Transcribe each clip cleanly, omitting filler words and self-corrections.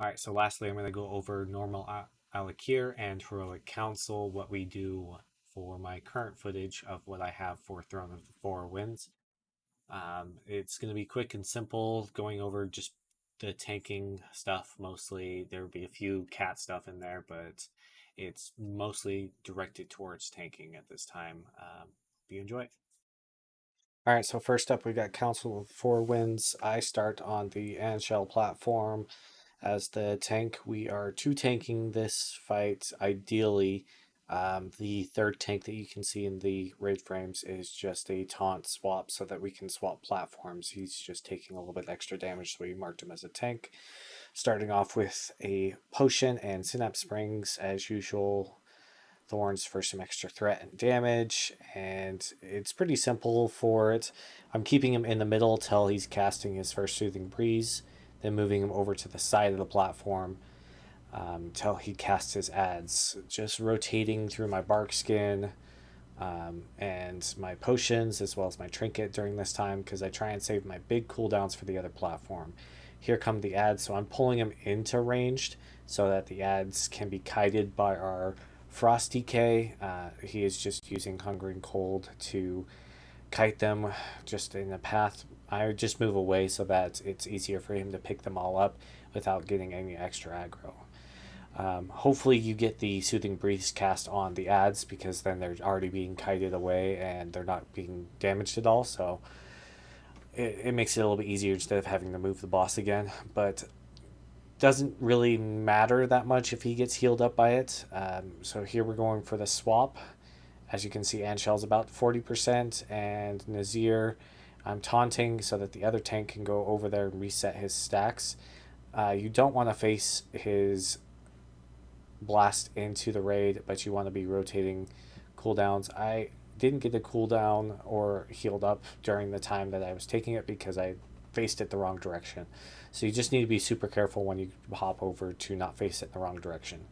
All right, so lastly, I'm going to go over normal Alakir and Heroic Council, what we do for my current footage of what I have for Throne of the Four Winds. It's going to be quick and simple, going over just the tanking stuff mostly. There will be a few cat stuff in there, but it's mostly directed towards tanking at this time. Hope you enjoy. All right, so first up, we got Council of Four Winds. I start on the Anshell platform as the tank. We are two tanking this fight. Ideally, the third tank that you can see in the raid frames is just a taunt swap so that we can swap platforms. He's just taking a little bit extra damage, so we marked him as a tank. Starting off with a potion and synapse springs as usual. Thorns for some extra threat and damage, and it's pretty simple for it. I'm keeping him in the middle till he's casting his first Soothing Breeze, then moving him over to the side of the platform till he casts his ads. Just rotating through my bark skin and my potions as well as my trinket during this time because I try and save my big cooldowns for the other platform. Here come the ads, so I'm pulling him into ranged so that the ads can be kited by our Frost DK. He is just using Hunger and Cold to kite them just in a path. I just move away so that it's easier for him to pick them all up without getting any extra aggro. Hopefully you get the Soothing Breeze cast on the ads because then they're already being kited away and they're not being damaged at all. So it makes it a little bit easier instead of having to move the boss again. But doesn't really matter that much if he gets healed up by it. So here we're going for the swap. As you can see, Anshell's about 40% and Nazir I'm taunting so that the other tank can go over there and reset his stacks. You don't want to face his blast into the raid, but you want to be rotating cooldowns. I didn't get a cooldown or healed up during the time that I was taking it because I faced it the wrong direction. So you just need to be super careful when you hop over to not face it in the wrong direction.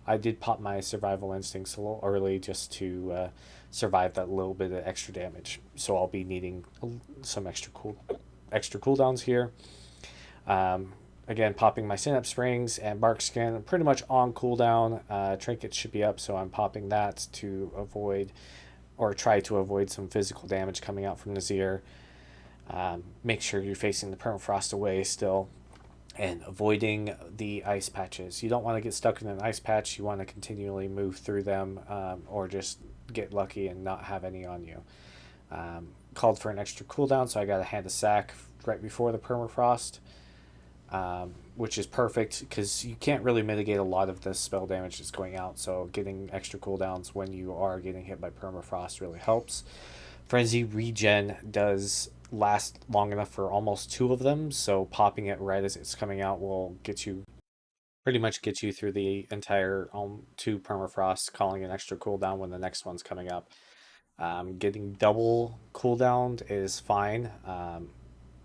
I did pop my survival instincts a little early just to survive that little bit of extra damage. So I'll be needing some extra cooldowns here. Um, Again, popping my synapse springs and bark skin pretty much on cooldown. Trinkets should be up, so I'm popping that to avoid or try to avoid some physical damage coming out from Nazir. Make sure you're facing the permafrost away still and avoiding the ice patches. You don't want to get stuck in an ice patch. You want to continually move through them or just get lucky and not have any on you. Called for an extra cooldown, so I got a hand of sack right before the permafrost. Which is perfect because you can't really mitigate a lot of the spell damage that's going out. So getting extra cooldowns when you are getting hit by permafrost really helps. Frenzy regen does last long enough for almost two of them, so popping it right as it's coming out will get you pretty much get you through the entire two permafrost, calling an extra cooldown when the next one's coming up. Getting double cooldowned is fine.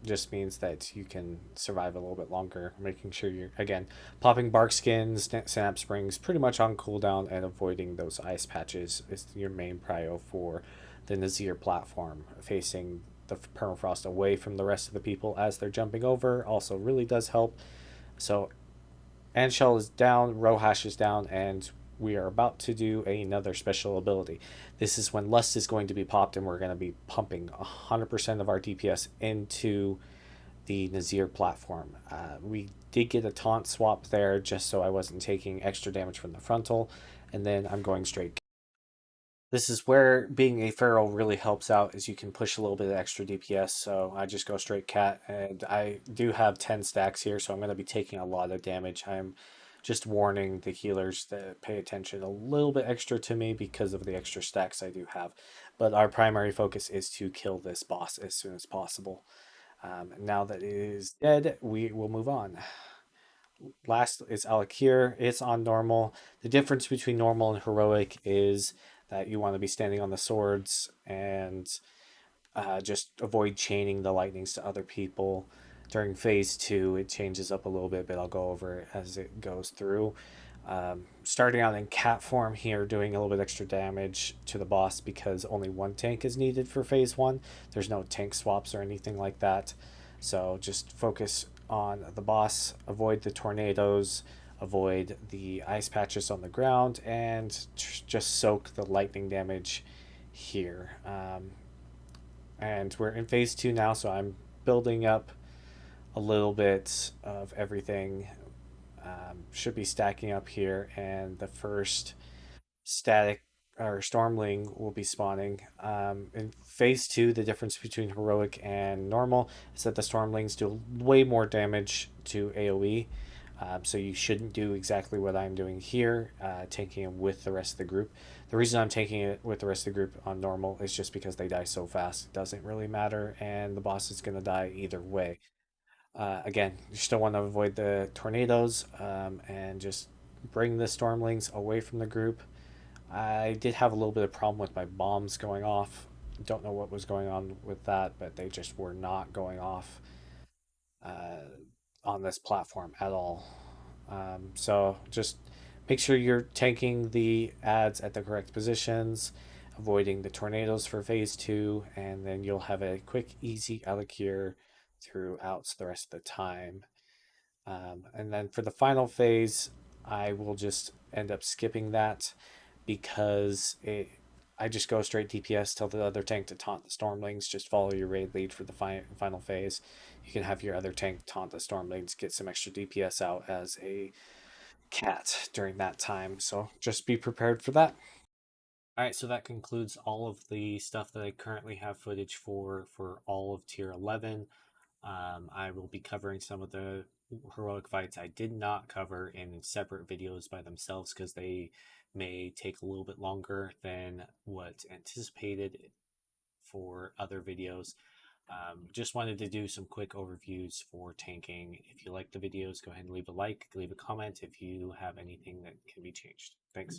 Just means that you can survive a little bit longer, making sure you're, again, popping bark skins, synapse springs pretty much on cooldown and avoiding those ice patches is your main prio for the Nazir platform. Facing the permafrost away from the rest of the people as they're jumping over also really does help. So Anshell is down, Rohash is down, and we are about to do another special ability. This is when Lust is going to be popped, and we're going to be pumping 100% of our DPS into the Nazir platform. We did get a taunt swap there just so I wasn't taking extra damage from the frontal, and then I'm going straight. This is where being a feral really helps out, is you can push a little bit of extra DPS. So I just go straight cat, and I do have 10 stacks here, so I'm going to be taking a lot of damage. I'm just warning the healers to pay attention a little bit extra to me because of the extra stacks I do have. But our primary focus is to kill this boss as soon as possible. Now that it is dead, we will move on. Last is Alakir. It's on normal. The difference between normal and heroic is that you want to be standing on the swords and just avoid chaining the lightnings to other people. During phase 2, it changes up a little bit, but I'll go over it as it goes through. Starting out in cat form here, doing a little bit extra damage to the boss because only one tank is needed for phase 1. There's no tank swaps or anything like that. So just focus on the boss, avoid the tornadoes, avoid the ice patches on the ground, and just soak the lightning damage here. And we're in phase two now, so I'm building up a little bit of everything. Should be stacking up here, and the first static or stormling will be spawning. In phase two, the difference between heroic and normal is that the stormlings do way more damage to AoE. So you shouldn't do exactly what I'm doing here, taking it with the rest of the group. The reason I'm taking it with the rest of the group on normal is just because they die so fast. It doesn't really matter, and the boss is going to die either way. Again, you still want to avoid the tornadoes and just bring the stormlings away from the group. I did have a little bit of problem with my bombs going off. Don't know what was going on with that, but they just were not going off uh, on this platform at all. So just make sure you're tanking the ads at the correct positions, avoiding the tornadoes for phase two, and then you'll have a quick, easy Alakir throughout the rest of the time. And then for the final phase, I will just end up skipping that because I just go straight DPS, tell the other tank to taunt the Stormlings, just follow your raid lead for the final phase. You can have your other tank taunt the Stormlings, get some extra DPS out as a cat during that time. So just be prepared for that. All right, so that concludes all of the stuff that I currently have footage for all of tier 11. I will be covering some of the heroic fights I did not cover in separate videos by themselves because they may take a little bit longer than what anticipated for other videos. Just wanted to do some quick overviews for tanking. If you like the videos, go ahead and leave a like, leave a comment if you have anything that can be changed. Thanks.